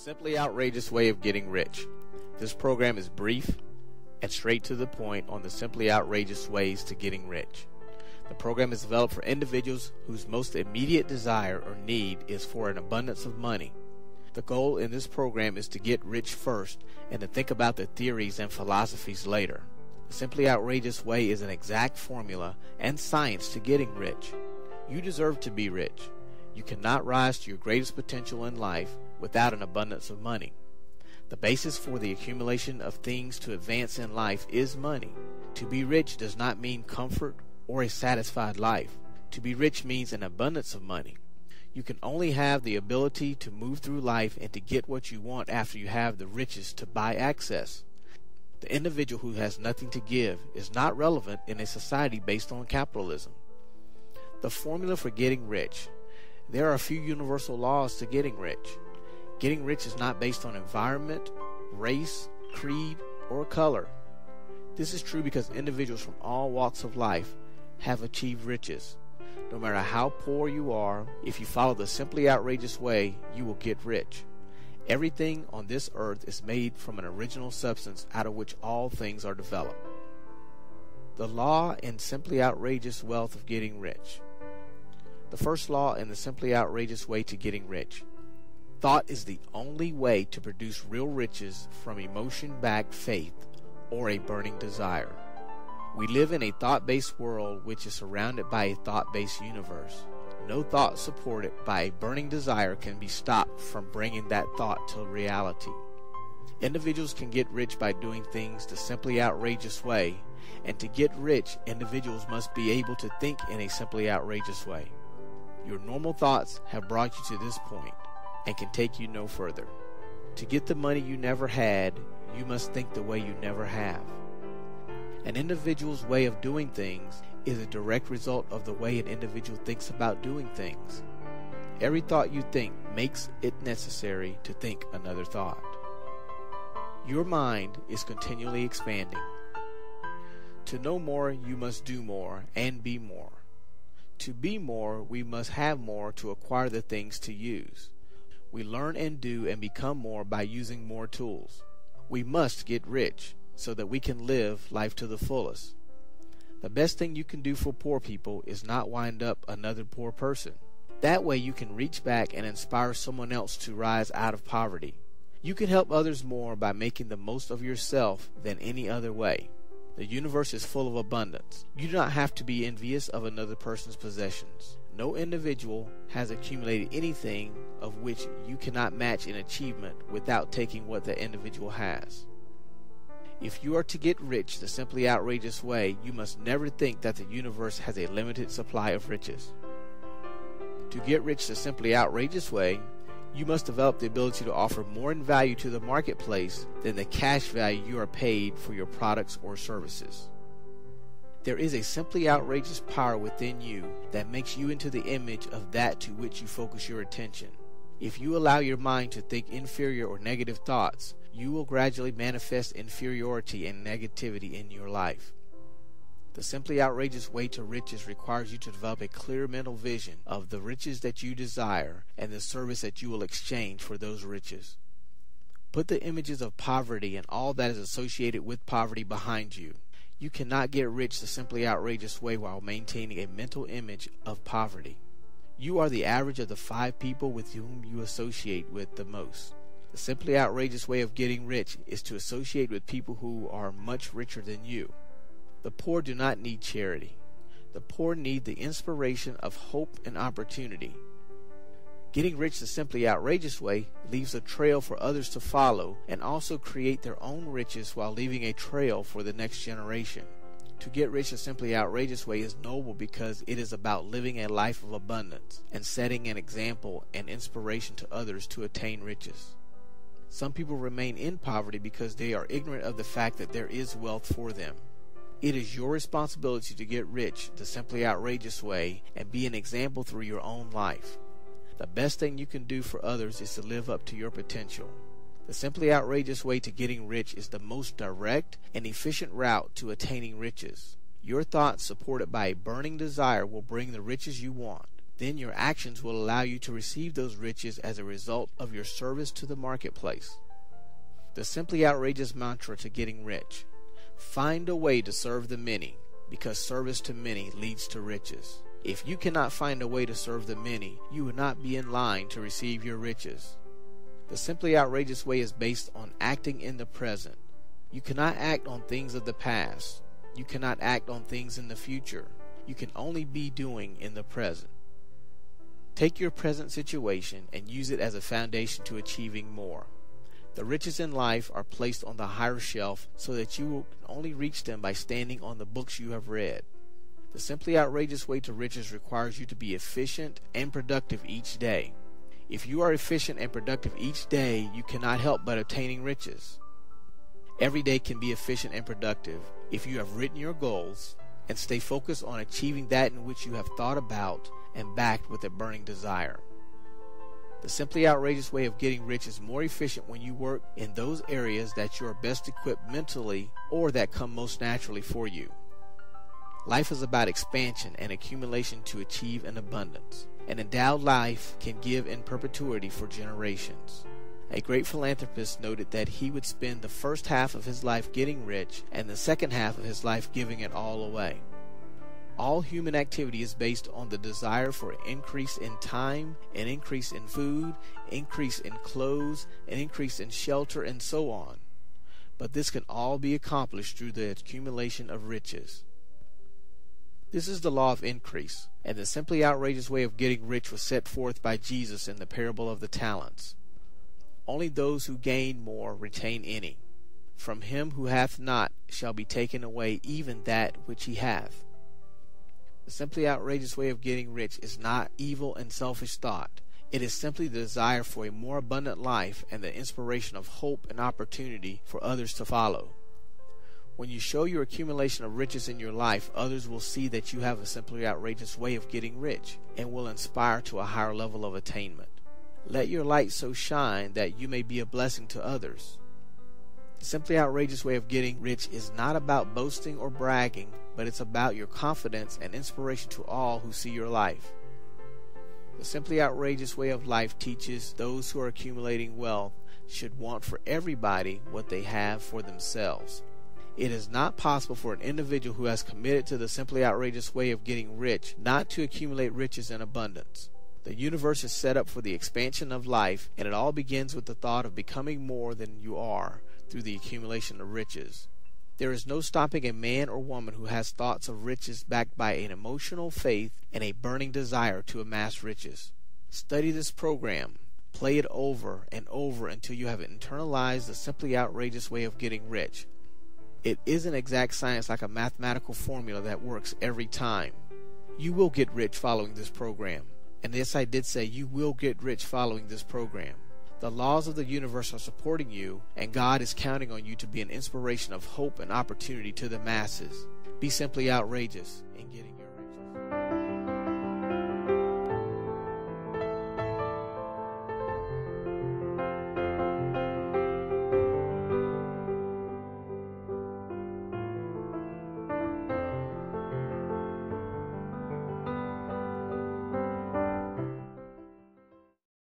Simply outrageous way of getting rich. This program is brief and straight to the point on the simply outrageous ways to getting rich. The program is developed for individuals whose most immediate desire or need is for an abundance of money. The goal in this program is to get rich first and to think about the theories and philosophies later. The simply outrageous way is an exact formula and science to getting rich. You deserve to be rich. You cannot rise to your greatest potential in life without an abundance of money. The basis for the accumulation of things to advance in life is money. To be rich does not mean comfort or a satisfied life. To be rich means an abundance of money. You can only have the ability to move through life and to get what you want after you have the riches to buy access. The individual who has nothing to give is not relevant in a society based on capitalism. The formula for getting rich. There are a few universal laws to getting rich. Getting rich is not based on environment, race, creed, or color. This is true because individuals from all walks of life have achieved riches. No matter how poor you are, if you follow the simply outrageous way, you will get rich. Everything on this earth is made from an original substance out of which all things are developed. The law and simply outrageous wealth of getting rich. The first law in the simply outrageous way to getting rich. Thought is the only way to produce real riches from emotion-backed faith or a burning desire. We live in a thought-based world which is surrounded by a thought-based universe. No thought supported by a burning desire can be stopped from bringing that thought to reality. Individuals can get rich by doing things the simply outrageous way, and to get rich, individuals must be able to think in a simply outrageous way. Your normal thoughts have brought you to this point and can take you no further. To get the money you never had, you must think the way you never have. An individual's way of doing things is a direct result of the way an individual thinks about doing things. Every thought you think makes it necessary to think another thought. Your mind is continually expanding. To know more, you must do more and be more. To be more, we must have more to acquire the things to use. We learn and do and become more by using more tools. We must get rich so that we can live life to the fullest. The best thing you can do for poor people is not wind up another poor person. That way you can reach back and inspire someone else to rise out of poverty. You can help others more by making the most of yourself than any other way. The universe is full of abundance. You do not have to be envious of another person's possessions. No individual has accumulated anything of which you cannot match in achievement without taking what the individual has. If you are to get rich the simply outrageous way, you must never think that the universe has a limited supply of riches. To get rich the simply outrageous way, you must develop the ability to offer more in value to the marketplace than the cash value you are paid for your products or services. There is a simply outrageous power within you that makes you into the image of that to which you focus your attention. If you allow your mind to think inferior or negative thoughts, you will gradually manifest inferiority and negativity in your life. The simply outrageous way to riches requires you to develop a clear mental vision of the riches that you desire and the service that you will exchange for those riches. Put the images of poverty and all that is associated with poverty behind you. You cannot get rich the simply outrageous way while maintaining a mental image of poverty. You are the average of the 5 people with whom you associate with the most. The simply outrageous way of getting rich is to associate with people who are much richer than you. The poor do not need charity. The poor need the inspiration of hope and opportunity. Getting rich the simply outrageous way leaves a trail for others to follow and also create their own riches while leaving a trail for the next generation. To get rich the simply outrageous way is noble because it is about living a life of abundance and setting an example and inspiration to others to attain riches. Some people remain in poverty because they are ignorant of the fact that there is wealth for them. It is your responsibility to get rich the simply outrageous way and be an example through your own life. The best thing you can do for others is to live up to your potential. The simply outrageous way to getting rich is the most direct and efficient route to attaining riches. Your thoughts supported by a burning desire will bring the riches you want. Then your actions will allow you to receive those riches as a result of your service to the marketplace. The simply outrageous mantra to getting rich: find a way to serve the many, because service to many leads to riches. If you cannot find a way to serve the many, you will not be in line to receive your riches. The simply outrageous way is based on acting in the present. You cannot act on things of the past. You cannot act on things in the future. You can only be doing in the present. Take your present situation and use it as a foundation to achieving more. The riches in life are placed on the higher shelf so that you will only reach them by standing on the books you have read. The simply outrageous way to riches requires you to be efficient and productive each day. If you are efficient and productive each day, you cannot help but obtaining riches. Every day can be efficient and productive if you have written your goals and stay focused on achieving that in which you have thought about and backed with a burning desire. The simply outrageous way of getting rich is more efficient when you work in those areas that you are best equipped mentally or that come most naturally for you. Life is about expansion and accumulation to achieve an abundance. An endowed life can give in perpetuity for generations. A great philanthropist noted that he would spend the first half of his life getting rich and the second half of his life giving it all away. All human activity is based on the desire for an increase in time, an increase in food, increase in clothes, an increase in shelter, and so on. But this can all be accomplished through the accumulation of riches. This is the law of increase, and the simply outrageous way of getting rich was set forth by Jesus in the parable of the talents. Only those who gain more retain any. From him who hath not shall be taken away even that which he hath. The simply outrageous way of getting rich is not evil and selfish thought. It is simply the desire for a more abundant life and the inspiration of hope and opportunity for others to follow. When you show your accumulation of riches in your life, others will see that you have a simply outrageous way of getting rich and will inspire to a higher level of attainment. Let your light so shine that you may be a blessing to others. The simply outrageous way of getting rich is not about boasting or bragging, but it's about your confidence and inspiration to all who see your life. The simply outrageous way of life teaches those who are accumulating wealth should want for everybody what they have for themselves. It is not possible for an individual who has committed to the simply outrageous way of getting rich not to accumulate riches in abundance. The universe is set up for the expansion of life, and it all begins with the thought of becoming more than you are through the accumulation of riches. There is no stopping a man or woman who has thoughts of riches backed by an emotional faith and a burning desire to amass riches. Study this program. Play it over and over until you have internalized the simply outrageous way of getting rich. It isn't exact science like a mathematical formula that works every time. You will get rich following this program. And yes, I did say you will get rich following this program. The laws of the universe are supporting you, and God is counting on you to be an inspiration of hope and opportunity to the masses. Be simply outrageous in getting your